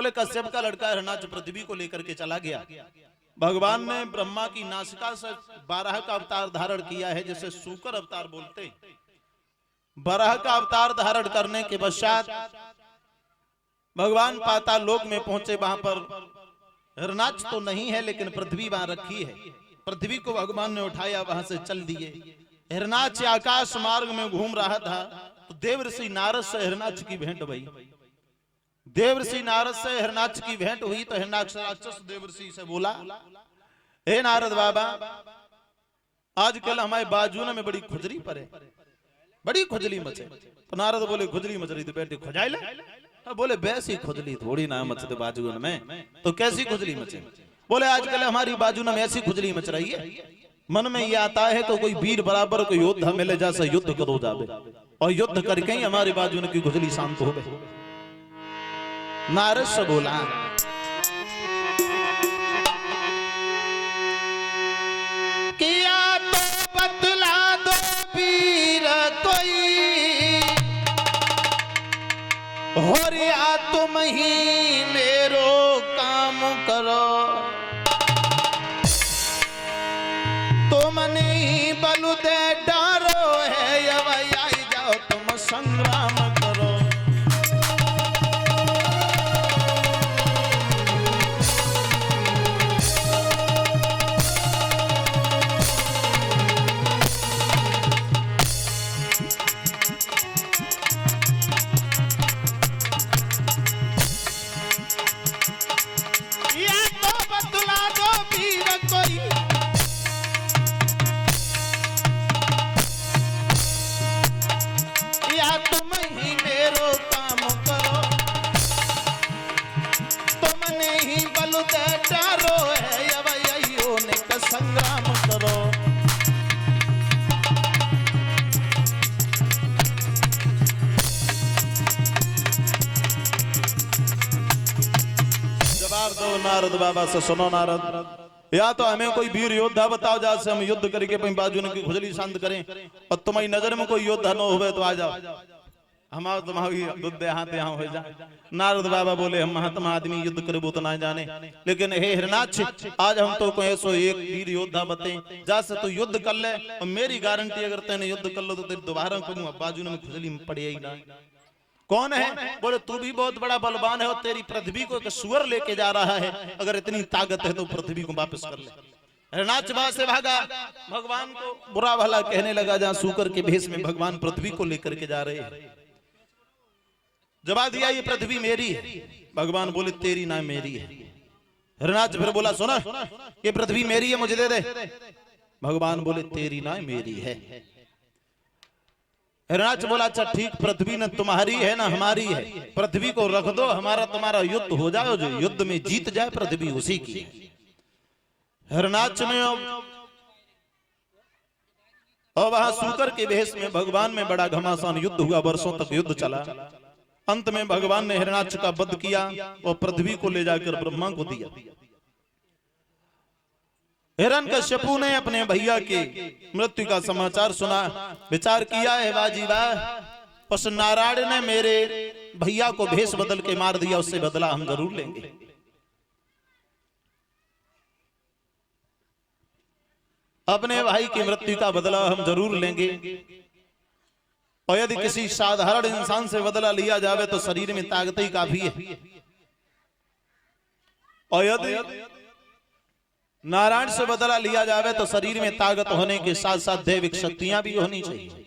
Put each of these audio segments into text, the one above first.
बोले कश्यप का लड़का हिरणाक्ष पृथ्वी को लेकर के चला गया। भगवान ने ब्रह्मा की नासिका से 12 का अवतार धारण किया है, जैसे सूकर अवतार बोलते। 12 का अवतार धारण करने के पश्चात भगवान पाताल लोक में पहुंचे। वहां पर हिरणाक्ष तो नहीं है, लेकिन पृथ्वी वहां रखी है। पृथ्वी को भगवान ने उठाया, वहां से चल दिए। हिरणाक्ष आकाश मार्ग में घूम रहा था तो देवर्षि नारद से हिरणाक्ष की भेंट हुई। देवर्षि नारद से हिरणाक्ष की भेंट हुई तो हिरणाक्ष राक्षस देवर्षि से बोला, हे नारद बाबा, आजकल हमारे बाजू में बड़ी खुजली पड़े, बड़ी खुजली मचे। तो नारद बोले, खुजली मच रही तो बेटे खुजाई ले। बोले वैसी खुजली थोड़ी ना मचते बाजू में, तो कैसी खुजली मचे? बोले आजकल हमारी बाजू में ऐसी खुजली मच रही है, मन में ये आता है तो कोई वीर बराबर कोई योद्धा मिले जैसे युद्ध करो जावे, और युद्ध करके ही हमारी बाजू की खुजली शांत हो गई। नारद से बोला, किया तो बतला दो वीर कोई, और या तुम ही मेरो काम करो, तुमने ही बलु दे डारो है, अब आई जाओ तुम संग्राम करो। या तो बतला दो वीर कोई, तुम ही मेरो काम करो, तुमने ही बलु दे डारो है, अब आइयो ने का संग्राम करो। जवाब दो नारद बाबा से, सुनो नारद, या तो हमें कोई वीर योद्धा बताओ जैसे हम युद्ध करके अपनी बाजू की खुजली शांत करें, और तुम्हारी नजर में कोई योद्धा न हो तो आ जाओ, हमारा तुम्हारी युद्ध यहाँ हो जाए। नारद बाबा बोले, हम महात्मा आदमी युद्ध करे वो तो ना जाने, लेकिन हे हिरणाक्ष, आज हम तो कोई ऐसो एक वीर योद्धा बते जैसे तो युद्ध कर ले, और मेरी गारंटी अगर तेने युद्ध कर लो तो तेरी दोबारा कहूंगा बाजू में खुजली में पड़े ही ना। कौन है? बोले तू भी बहुत बड़ा बलवान है, और तेरी पृथ्वी को एक सुअर लेके जा रहा है, अगर इतनी ताकत है तो पृथ्वी को वापस कर ले। हिरणाक्ष वहां से भागा, भगवान को बुरा भला कहने लगा, जहां सूकर के भेष में भगवान पृथ्वी को लेकर के जा रहे हैं। जवाब दिया, ये पृथ्वी मेरी है। भगवान बोले, तेरी ना मेरी है। हिरणाक्ष फिर बोला, सुना, ये पृथ्वी मेरी है, मुझे दे दे। भगवान बोले, तेरी ना मेरी है। हिरणाक्ष बोला, अच्छा ठीक, पृथ्वी न तुम्हारी है ना हमारी है, पृथ्वी को रख दो, हमारा तुम्हारा युद्ध हो जाए, जो युद्ध में जीत जाए पृथ्वी उसी की है। हिरणाक्ष ने और वहां सूकर के भेष में भगवान में बड़ा घमासान युद्ध हुआ, वर्षों तक युद्ध चला। अंत में भगवान ने हिरणाक्ष का वध किया और पृथ्वी को ले जाकर ब्रह्मा को दिया। हिरण्यकश्यपु ने अपने भैया के मृत्यु का समाचार सुना, विचार किया है बाजी वाह, उस नारायण ने मेरे भैया को भेष बदल के मार दिया, उससे बदला हम जरूर लेंगे। अपने भाई की मृत्यु का बदला हम जरूर लेंगे, और यदि किसी साधारण इंसान से बदला लिया जावे तो शरीर में ताकत ही काफी है, और यदि नारायण से बदला लिया जावे तो शरीर में ताकत होने के साथ साथ दैविक शक्तियां भी होनी चाहिए,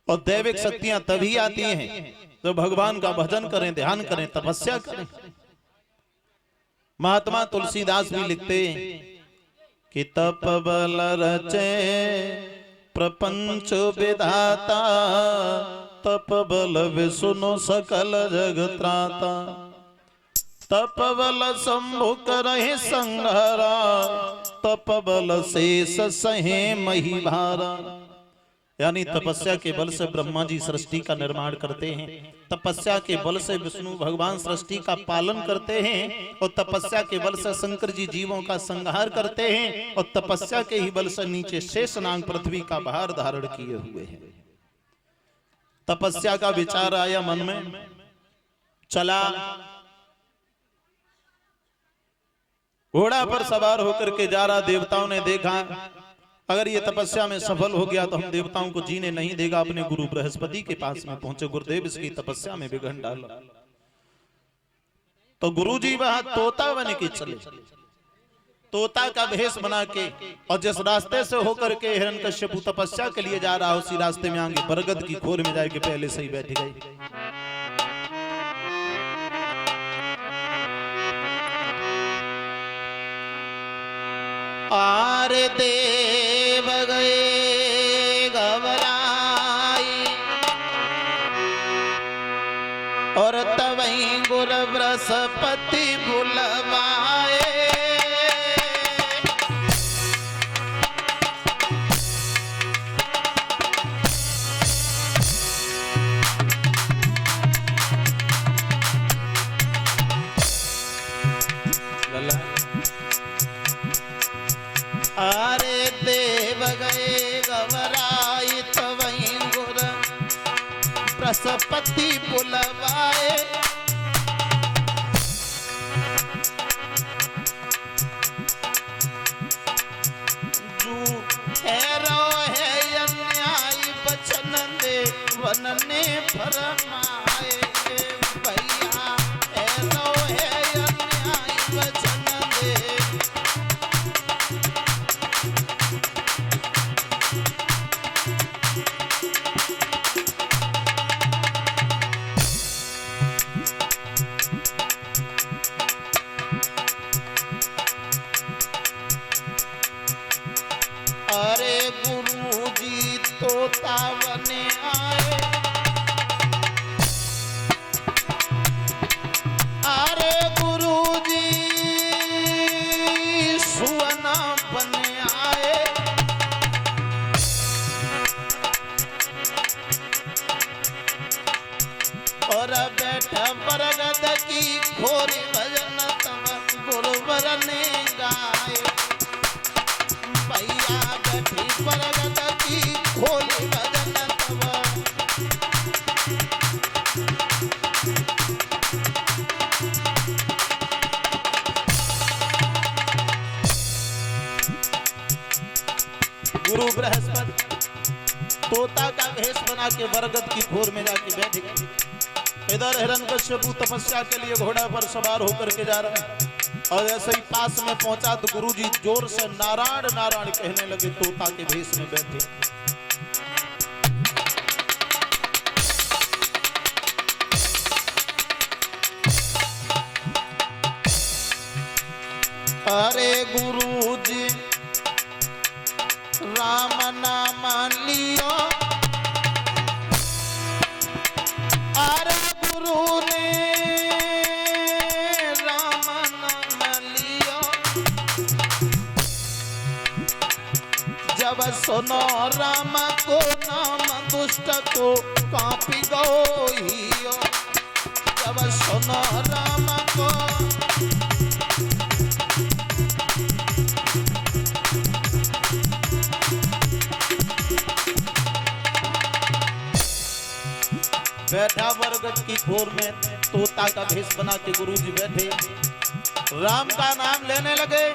और दैविक शक्तियां तभी आती हैं तो भगवान का भजन करें, ध्यान करें, तपस्या करें। महात्मा तुलसीदास भी लिखते कि तप बल रचे प्रपंच विधाता, तप बल विष्णु सकल जग त्राता, तप बल शंभु करहि संहारा, तप बल शेष सहे मही भारा। यानी तपस्या के बल से ब्रह्मा जी सृष्टि का निर्माण करते हैं, तपस्या के बल से विष्णु भगवान सृष्टि का पालन करते हैं, और तपस्या के बल से शंकर जी जीवों का संहार करते हैं, और तपस्या के ही बल से नीचे शेषनाग पृथ्वी का भार धारण किए हुए हैं। तपस्या का विचार आया मन में, चला घोड़ा पर सवार होकर के जा रहा। देवताओं ने देखा अगर ये तपस्या में सफल हो गया तो हम देवताओं को जीने नहीं देगा। अपने गुरु बृहस्पति के पास में पहुंचे, गुरुदेव इसकी तपस्या में विघ्न डाला। तो गुरुजी वहां तोता बन के चले, तोता का भेष बना के, और जिस रास्ते से होकर के हिरण्यकश्यप तपस्या के लिए जा रहा उसी रास्ते में आगे बरगद की खोर में जाके पहले से ही बैठ गई। आर देव गए घबराई और तवहीं गुर बृहस्पति बुलवाए। अरे देव गए घबराई तवहीं गुर बृहस्पति बुलवाए। जू हैरो है अन्यायी बचन दे वन ने फरमाए। भैया हैरो है अन्यायी बचन दे। अरे गुरुजी तोता बने आए। अरे गुरुजी सुवना बने आए। और बैठा बरगद की खोरी भजन तब गुरुवर ने गाए। भैया बैठी बरगद की खोली भजन तब। गुरु बृहस्पति तोता का भेष बना के बरगद की खोर में जाके बैठ गए। इधर हिरण्यकश्यप तपस्या के लिए घोड़ा पर सवार होकर के जा रहा है। और ऐसे ही पास में पहुंचा तो गुरुजी जोर से नारायण नारायण कहने लगे तोता के भेष में बैठे। अरे गुरुजी राम नाम लियो। अरे गुरु ने जब सुनो राम को नाम दुष्ट को कांपी गोहियो। जब सुनो राम को बैठा बरगद की खोर में तोता का भेष बना के गुरुजी बैठे, राम का नाम लेने लगे।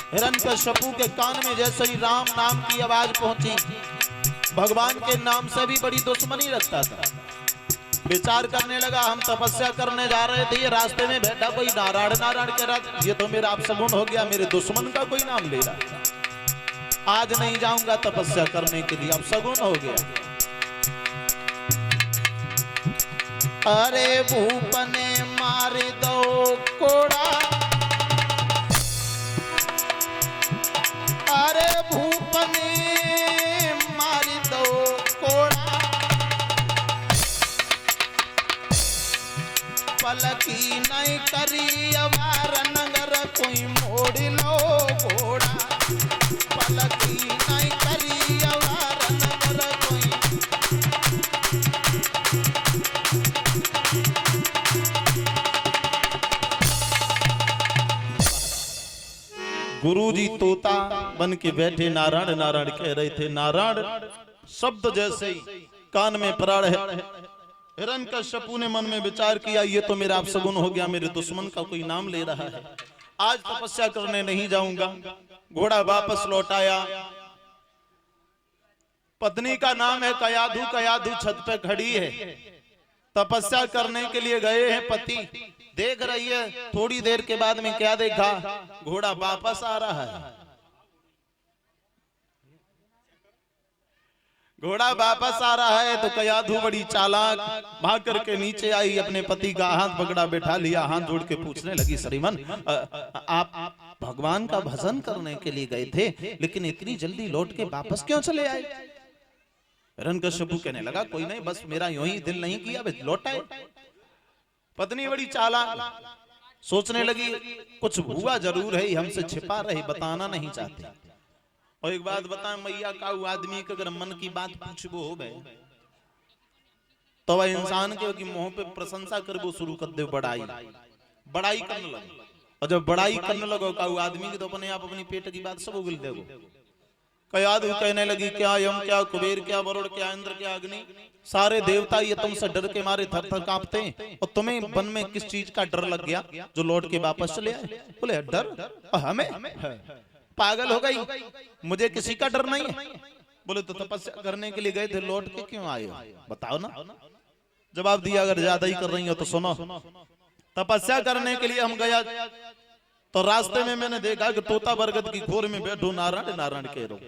हिरण्यकश्यप के कान में जैसे ही राम नाम की आवाज पहुंची, भगवान के नाम से भी बड़ी दुश्मनी रखता था। विचार करने लगा हम तपस्या करने जा रहे थे, रास्ते में बैठा कोई नारायण नारायण कह रहा, ये तो मेरा अपशगुन हो गया, मेरे दुश्मन का कोई नाम ले रहा। आज नहीं जाऊंगा तपस्या करने के लिए, अपशगुन हो गया। अरे भूपने मार दो कोड़ा। अरे भूपने मार दो कोड़ा। पलकी नहीं करी अवार नगर कोई मोड़ लो घोड़ा। पलकी नहीं करी अवार नगर कोई। गुरुजी तोता बन के बैठे नारायण नारायण कह रहे थे। नारायण शब्द जैसे ही कान में प्राण है। हिरण्यकश्यप ने मन में विचार किया ये तो मेरा अपशगुन हो गया, मेरे दुश्मन का कोई नाम ले रहा है। आज तपस्या करने नहीं जाऊंगा। घोड़ा वापस लौट आया। पत्नी का नाम है कयाधु। कयाधु छत पे खड़ी है, तपस्या करने के लिए गए हैं पति। देख रही है, थोड़ी देर के बाद में क्या देखा, घोड़ा वापस आ रहा है। घोड़ा वापस आ रहा है तो कयाधु बड़ी चालाक भाग करके नीचे आई, अपने पति का हाथ पकड़ा, बैठा लिया, हाथ जोड़ के पूछने लगी, श्रीमान आप भगवान का भजन करने के लिए गए थे, लेकिन इतनी जल्दी लौट के वापस क्यों चले आए? हिरण्यकशिपु कहने लगा, कोई नहीं, बस मेरा यूं ही दिल नहीं किया, लौट आए। पत्नी बड़ी चालाक सोचने लगी, कुछ हुआ जरूर है, हमसे छिपा रही, बताना नहीं चाहते। और एक बात बताएं मैया, का आदमी का अगर मन की बात पूछबो हो गए तो वह इंसान के मुंह पे प्रशंसा करबो शुरू कर दे, बड़ाई करने लगे। और जब बड़ाई करने लगो का आदमी की, तो अपने आप अपनी पेट की बात सब उगल देगो। कयाधु कहने लगी, क्या यम, क्या कुबेर, क्या वरुण, क्या इंद्र, क्या अग्नि, सारे देवता ये तुमसे डर के मारे थर थर कांपते हैं, और तुम्हें मन में किस चीज का डर लग गया जो लौट के वापस चले आए? बोले डर हमें? पागल हो गई, मुझे किसी का डर नहीं है। बोले तो तपस्या करने के लिए गए थे, लौट के क्यों आए हो? बताओ ना। जवाब दिया, अगर ज्यादा ही कर रही हो तो सुनो। तपस्या करने के लिए हम गया तो रास्ते में मैंने देखा कि तोता बरगद की खोर में बैठो नारायण नारायण कह रो।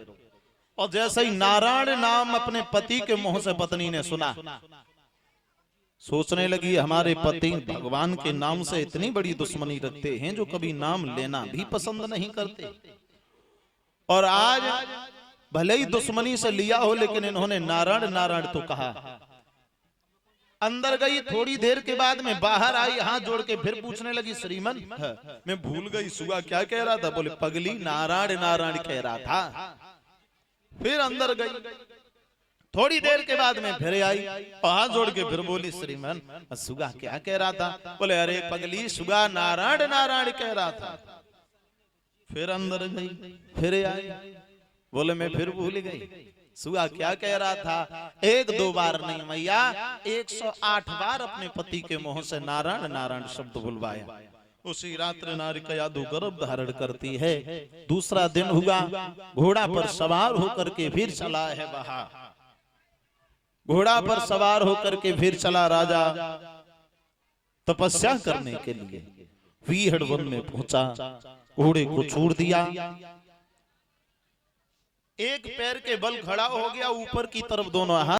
और जैसे ही नारायण नाम अपने पति के मुंह से पत्नी ने सुना, सोचने लगी, हमारे पति भगवान के नाम से इतनी बड़ी दुश्मनी रखते हैं जो कभी नाम लेना भी पसंद नहीं करते, और आज भले ही दुश्मनी से लिया हो लेकिन इन्होंने नारायण नारायण तो कहा। अंदर गई, थोड़ी देर के बाद में बाहर आई, हाथ जोड़ के फिर पूछने लगी, श्रीमन मैं भूल गई, सुबह क्या कह रहा था? बोले पगली नारायण नारायण कह रहा था। फिर अंदर गई, थोड़ी देर के बाद में फिर आई और हाथ जोड़ के फिर बोली, श्रीमन सुगा क्या कह रहा था? बोले अरे पगली, सुगा नारायण नारायण कह रहा था। फिर अंदर गई, फिर आई, बोले मैं फिर भूल गई, सुगा क्या कह रहा था? एक दो बार नहीं मैया, 108 बार अपने पति के मुंह से नारायण नारायण शब्द बुलवाया। उसी रात्रि नारी कयाधु गर्भ धारण करती है। दूसरा दिन हुआ, घोड़ा पर सवार होकर के फिर चला है बाहर। घोड़ा पर सवार होकर के फिर चला राजा तपस्या करने के लिए। वीहड़ वन में पहुंचा, घोड़े को छोड़ दिया, एक पैर के बल खड़ा हो गया, ऊपर की तरफ दोनों हाथ